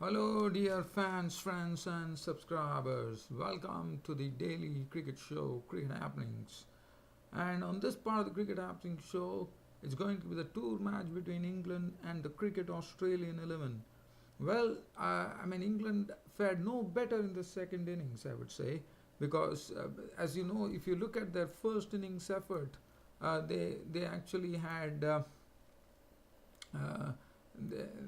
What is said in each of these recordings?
Hello, dear fans, friends, and subscribers. Welcome to the daily cricket show, Cricket Happenings. And on this part of the Cricket Happenings show, it's going to be the tour match between England and the Cricket Australian 11. Well, England fared no better in the second innings, I would say, because as you know, if you look at their first innings effort, they actually had uh,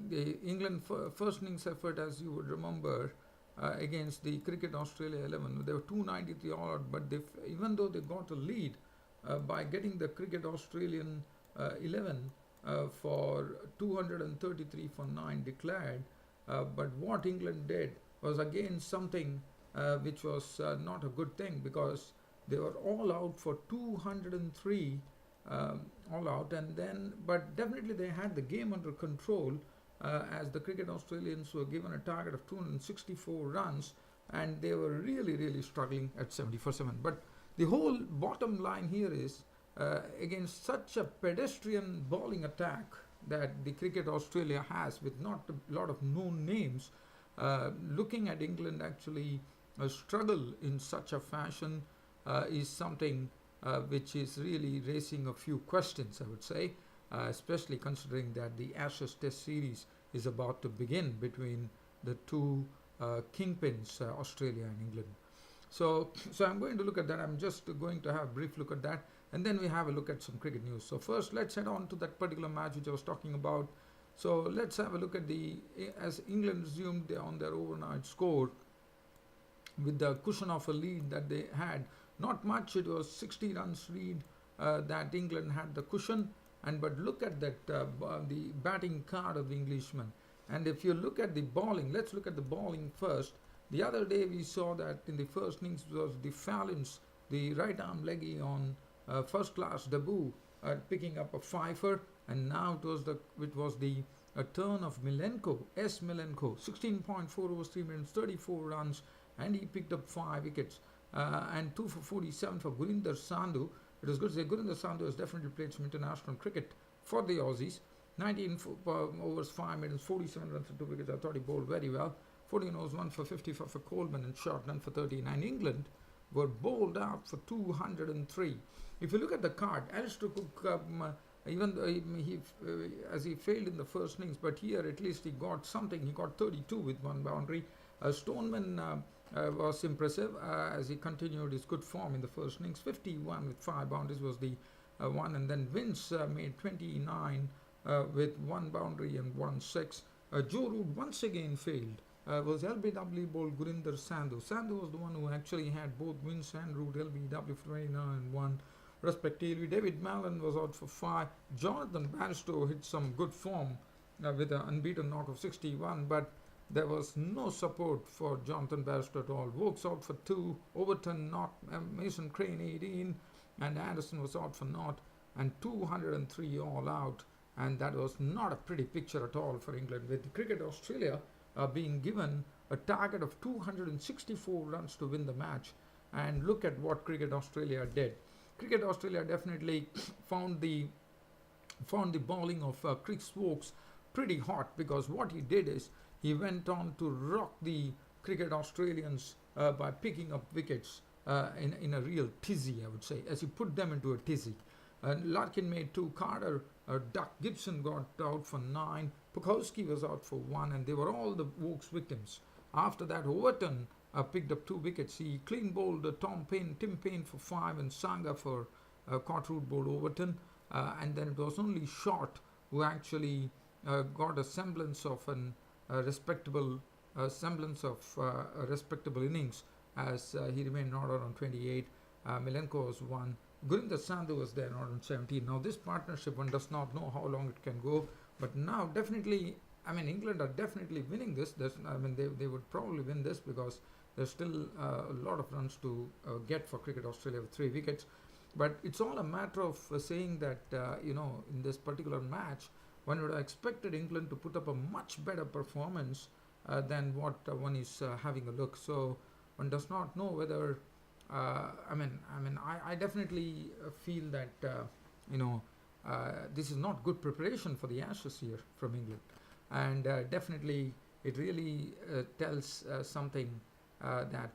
the England first innings effort, as you would remember, against the Cricket Australia 11. They were 293 all out, but even though they got a lead by getting the Cricket Australian 11 for 233 for 9 declared, but what England did was again something which was not a good thing because they were all out for 203 all out, and then but definitely they had the game under control as the Cricket Australians were given a target of 264 runs, and they were really struggling at 74-7. But the whole bottom line here is against such a pedestrian bowling attack that the Cricket Australia has with not a lot of known names, looking at England actually struggle in such a fashion is something which is really raising a few questions, I would say, especially considering that the Ashes Test Series is about to begin between the two kingpins, Australia and England. So I'm going to look at that. I'm just going to have a brief look at that, and then we have a look at some cricket news. So first, let's head on to that particular match which I was talking about. So let's have a look at as England resumed on their overnight score with the cushion of a lead that they had. Not much, it was 60 runs lead that England had the cushion. And but look at that the batting card of the Englishman. And if you look at the bowling, let's look at the bowling first. The other day we saw that in the first innings was the Fallons, the right arm leggy on first class debut, picking up a fifer, and now it was the turn of Milenko, Milenko, 16.4 overs 3 minutes, 34 runs, and he picked up 5 wickets. And 2 for 47 for Gurinder Sandhu. It was good to say Gurinder Sandhu has definitely played some international cricket for the Aussies. 19 overs, 5 minutes, 47 runs and 2 wickets. I thought he bowled very well. 14 overs, 1 for 55 for Coleman and short, none for 13. And England were bowled out for 203. If you look at the card, Alistair Cook, even though as he failed in the first innings, but here at least he got something. He got 32 with 1 boundary. Stoneman was impressive as he continued his good form in the first innings. 51 with 5 boundaries was the one, and then Vince made 29 with 1 boundary and 1 6. Joe Root once again failed. Was LBW bowled Gurinder Sandhu. Sandhu was the one who actually had both Vince and Root LBW for 29 and 1 respectively. David Mallon was out for 5. Jonathan Bairstow hit some good form with an unbeaten knock of 61, but there was no support for Jonathan Bairstow at all. Vokes out for 2, Overton not, Mason Crane 18, and Anderson was out for naught, and 203 all out. And that was not a pretty picture at all for England, with Cricket Australia being given a target of 264 runs to win the match. And look at what Cricket Australia did. Cricket Australia definitely found the bowling of Chris Vokes pretty hot, because what he did is he went on to rock the Cricket Australians by picking up wickets in a real tizzy, I would say, as he put them into a tizzy. Larkin made 2, Carter, Duck Gibson got out for 9, Pukowski was out for 1, and they were all the Vokes victims. After that, Overton picked up 2 wickets. He clean bowled Tim Payne for 5, and Sanga for Cotroot bowled Overton. And then it was only Short who actually got a semblance of a respectable innings, as he remained not out on 28. Milenko was 1. Gurinder Sandhu was there not on 17. Now this partnership, one does not know how long it can go, but now definitely, England are definitely winning this. They would probably win this because there's still a lot of runs to get for Cricket Australia with 3 wickets. But it's all a matter of saying that, in this particular match, one would have expected England to put up a much better performance than what one is having a look. So one does not know whether. I definitely feel that this is not good preparation for the Ashes here from England, and definitely it really tells something that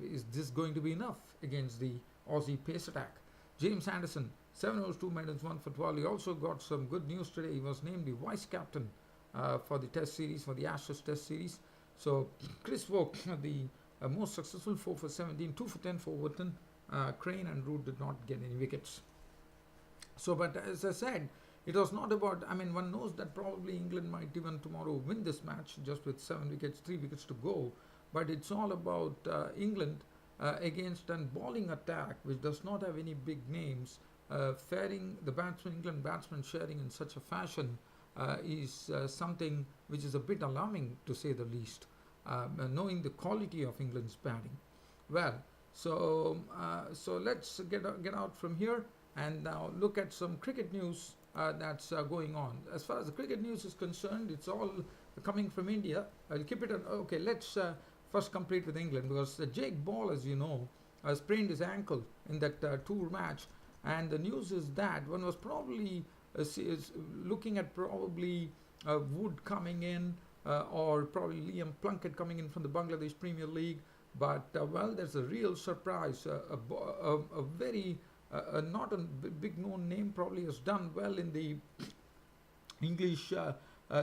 is this going to be enough against the Aussie pace attack. James Anderson, 7 overs, 2 medals, 1 for 12. He also got some good news today. He was named the vice captain for the Test series, for the Ashes Test series. So Chris Vogt, the most successful, 4 for 17, 2 for 10 for Overton. Crane and Root did not get any wickets. So, but as I said, it was not about, I mean, one knows that probably England might even tomorrow win this match just with 7 wickets, 3 wickets to go. But it's all about England against an bowling attack which does not have any big names. Faring the England batsmen sharing in such a fashion is something which is a bit alarming to say the least, knowing the quality of England's batting. Well, so let's get out from here and now look at some cricket news that's going on. As far as the cricket news is concerned, it's all coming from India. I'll keep it. Okay, let's first complete with England, because Jake Ball, as you know, sprained his ankle in that tour match, and the news is that one was probably is looking at probably Wood coming in or probably Liam Plunkett coming in from the Bangladesh Premier League. But well, there's a real surprise. A very not a big known name probably has done well in the English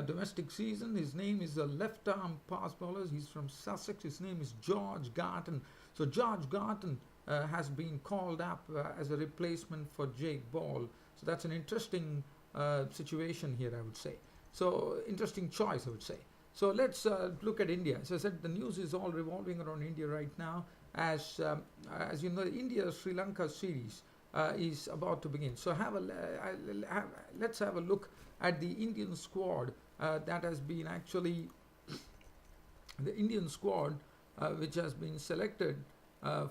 domestic season. His name is a left arm fast bowler. He's from Sussex. His name is George Garton. So George Garton has been called up as a replacement for Jake Ball. So that's an interesting situation here, I would say. So interesting choice, I would say. So let's look at India. As I said, the news is all revolving around India right now. As you know, the India-Sri Lanka series is about to begin. So let's have a look at the Indian squad that has been actually the Indian squad which has been selected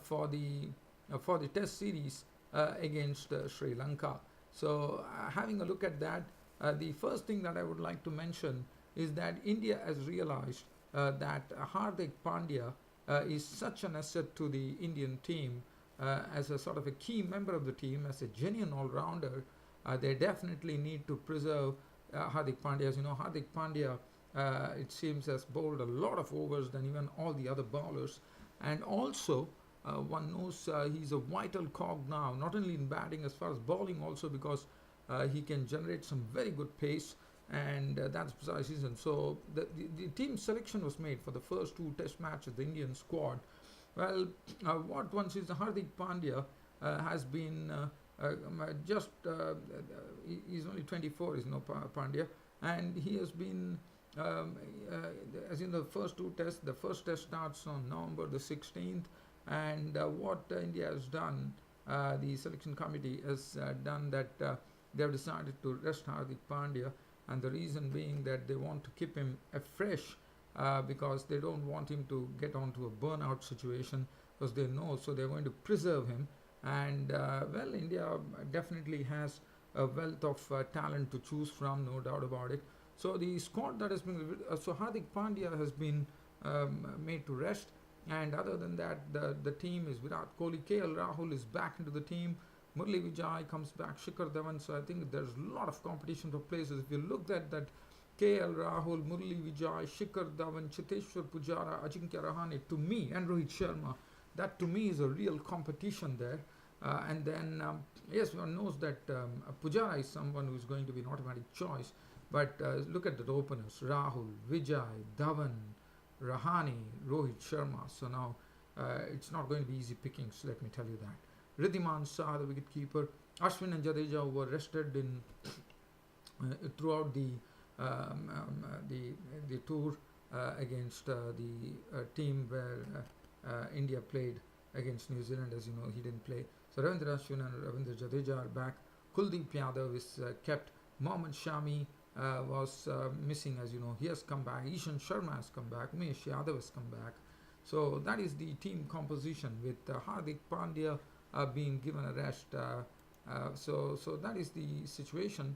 for the Test series against Sri Lanka. So having a look at that, the first thing that I would like to mention is that India has realized that Hardik Pandya is such an asset to the Indian team as a sort of a key member of the team, as a genuine all-rounder. They definitely need to preserve Hardik Pandya. As you know, Hardik Pandya, it seems, has bowled a lot of overs than even all the other bowlers. And also, one knows he's a vital cog now, not only in batting, as far as bowling also, because he can generate some very good pace, and that's precise reason. So the team selection was made for the first 2 Test matches, the Indian squad. Well, what one sees, Hardik Pandya has been he's only 24, is no Pandya, and he has been, as in the first 2 tests, the first test starts on November the 16th, and what India has done, the selection committee has done that they have decided to rest Hardik Pandya, and the reason being that they want to keep him fresh because they don't want him to get onto a burnout situation, because they know, so they're going to preserve him. And well, India definitely has a wealth of talent to choose from, no doubt about it. So the squad that has been, so Hardik Pandya has been made to rest, and other than that, the team is Virat Kohli, KL Rahul is back into the team, Murali Vijay comes back, Shikhar Dhawan. So I think there's a lot of competition for places. If you look at that, KL Rahul, Murali Vijay, Shikhar Dhawan, Chiteshwar Pujara, Ajinkya Rahane, to me, and Rohit Sharma, that to me is a real competition there. And then, yes, one knows that Pujara is someone who is going to be an automatic choice. But look at the openers: Rahul, Vijay, Dhawan, Rahane, Rohit Sharma. So now it's not going to be easy pickings, let me tell you that. Riddhiman Shah, the wicketkeeper. Ashwin and Jadeja were rested in throughout the tour against the team where India played against New Zealand. As you know, he didn't play. So Ravindra Ashwin and Ravindra Jadeja are back. Kuldeep Yadav is kept. Mohammad Shami was missing, as you know. He has come back. Ishan Sharma has come back. Umesh Yadav has come back. So that is the team composition, with Hardik Pandya being given a rest. So that is the situation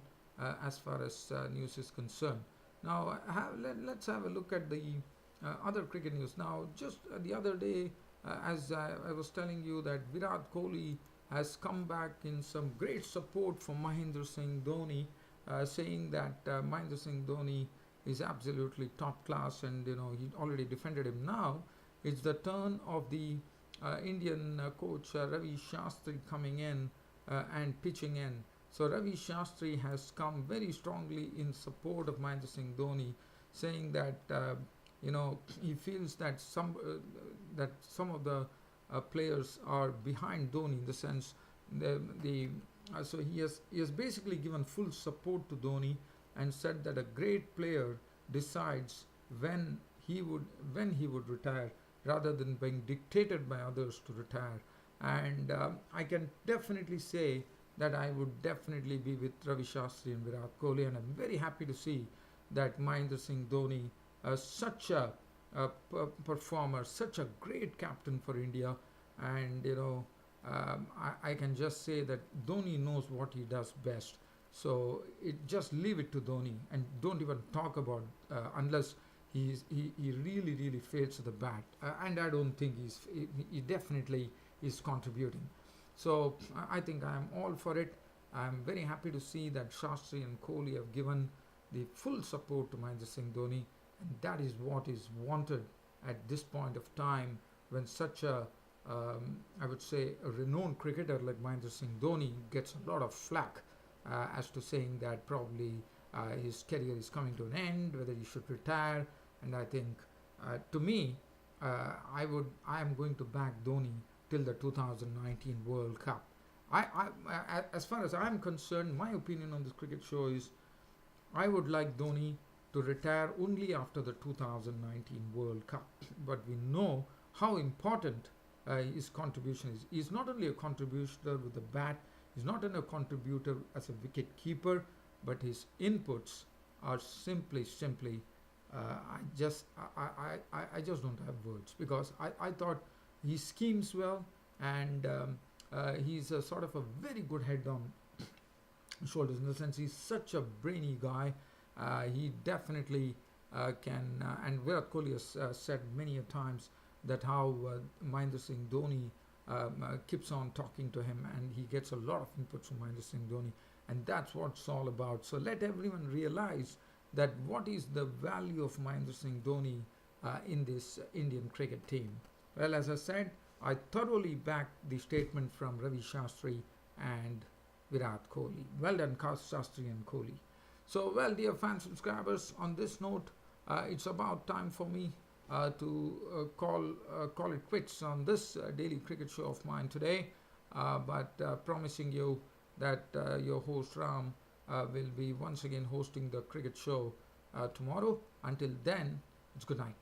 as far as news is concerned. Now let's have a look at the other cricket news. Now, just the other day, as I was telling you, that Virat Kohli has come back in some great support for Mahendra Singh Dhoni, saying that Mahendra Singh Dhoni is absolutely top class, and he already defended him. Now it's the turn of the Indian coach Ravi Shastri coming in and pitching in. So Ravi Shastri has come very strongly in support of Mahendra Singh Dhoni, saying that he feels that some of the players are behind Dhoni, in the sense the so he has basically given full support to Dhoni, and said that a great player decides when he would retire, rather than being dictated by others to retire. And I can definitely say that I would definitely be with Ravi Shastri and Virat Kohli, and I'm very happy to see that Mahendra Singh Dhoni, such a performer, such a great captain for India, and I can just say that Dhoni knows what he does best. So just leave it to Dhoni, and don't even talk about unless he really really fails to the bat, and I don't think he definitely is contributing. So I think I am all for it. I'm very happy to see that Shastri and Kohli have given the full support to Mahendra Singh Dhoni, and that is what is wanted at this point of time, when such I would say, a renowned cricketer like Mahendra Singh Dhoni gets a lot of flack as to saying that probably his career is coming to an end, whether he should retire. And I think, to me, I am going to back Dhoni till the 2019 World Cup. As far as I'm concerned, my opinion on this cricket show is, I would like Dhoni to retire only after the 2019 World Cup. But we know how important his contribution is. He's not only a contributor with the bat, he's not only a contributor as a wicket keeper, but his inputs are simply. I just don't have words, because I thought he schemes well, and he's a sort of a very good head on shoulders, in the sense he's such a brainy guy. He definitely can, and Virat Kohli has said many a times that how Mahendra Singh Dhoni keeps on talking to him, and he gets a lot of inputs from Mahendra Singh Dhoni, and that's what it's all about. So let everyone realize that what is the value of Mahendra Singh Dhoni in this Indian cricket team. Well, as I said, I thoroughly back the statement from Ravi Shastri and Virat Kohli. Well done, Shastri and Kohli. So, well, dear fan subscribers, on this note, it's about time for me to call it quits on this daily cricket show of mine today. But promising you that your host Ram will be once again hosting the cricket show tomorrow. Until then, it's good night.